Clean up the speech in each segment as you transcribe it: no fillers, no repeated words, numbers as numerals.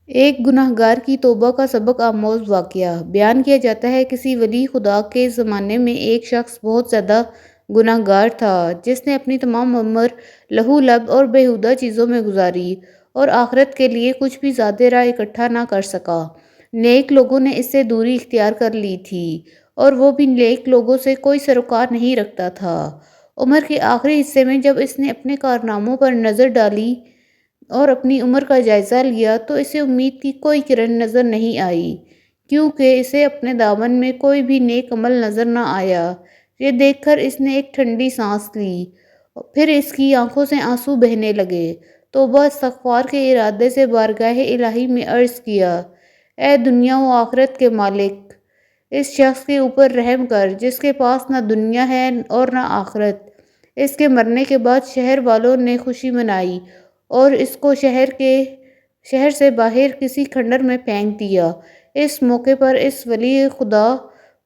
ایک گناہگار کی توبہ کا سبق آموز واقعہ بیان کیا جاتا ہے۔ کسی ولی خدا کے زمانے میں ایک شخص بہت زیادہ گناہگار تھا، جس نے اپنی تمام عمر لہو لعب اور بیہودہ چیزوں میں گزاری اور آخرت کے لیے کچھ بھی زیادہ راہ اکٹھا نہ کر سکا۔ نیک لوگوں نے اس سے دوری اختیار کر لی تھی اور وہ بھی نیک لوگوں سے کوئی سروکار نہیں رکھتا تھا۔ عمر کے آخری حصے میں جب اس نے اپنے کارناموں پر نظر ڈالی اور اپنی عمر کا جائزہ لیا تو اسے امید کی کوئی کرن نظر نہیں آئی، کیونکہ اسے اپنے دامن میں کوئی بھی نیک عمل نظر نہ آیا۔ یہ دیکھ کر اس نے ایک ٹھنڈی سانس لی، پھر اس کی آنکھوں سے آنسو بہنے لگے۔ توبہ استغفار کے ارادے سے بارگاہ الہی میں عرض کیا، اے دنیا و آخرت کے مالک، اس شخص کے اوپر رحم کر جس کے پاس نہ دنیا ہے اور نہ آخرت۔ اس کے مرنے کے بعد شہر والوں نے خوشی منائی اور اس کو شہر سے باہر کسی کھنڈر میں پھینک دیا۔ اس موقع پر اس ولی خدا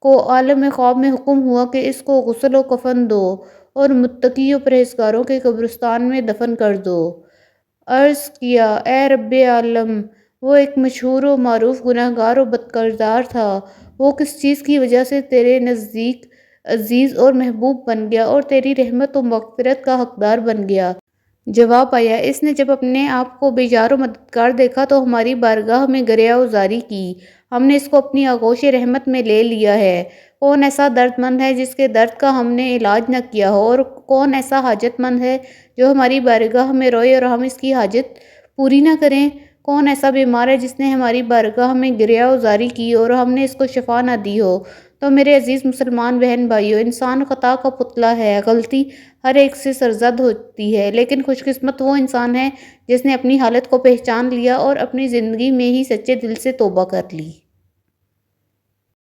کو عالم خواب میں حکم ہوا کہ اس کو غسل و کفن دو اور متقی و پرہیزگاروں کے قبرستان میں دفن کر دو۔ عرض کیا، اے رب عالم، وہ ایک مشہور و معروف گناہگار و بدکردار تھا، وہ کس چیز کی وجہ سے تیرے نزدیک عزیز اور محبوب بن گیا اور تیری رحمت و مغفرت کا حقدار بن گیا؟ جواب آیا، اس نے جب اپنے آپ کو بیزار و مددگار دیکھا تو ہماری بارگاہ میں گریہ وزاری کی، ہم نے اس کو اپنی آغوش رحمت میں لے لیا ہے۔ کون ایسا درد مند ہے جس کے درد کا ہم نے علاج نہ کیا ہو، اور کون ایسا حاجت مند ہے جو ہماری بارگاہ میں روئے اور ہم اس کی حاجت پوری نہ کریں؟ کون ایسا بیمار ہے جس نے ہماری بارگاہ میں گریہ وزاری کی اور ہم نے اس کو شفا نہ دی ہو؟ تو میرے عزیز مسلمان بہن بھائیو، انسان خطا کا پتلا ہے، غلطی ہر ایک سے سرزد ہوتی ہے، لیکن خوش قسمت وہ انسان ہے جس نے اپنی حالت کو پہچان لیا اور اپنی زندگی میں ہی سچے دل سے توبہ کر لی۔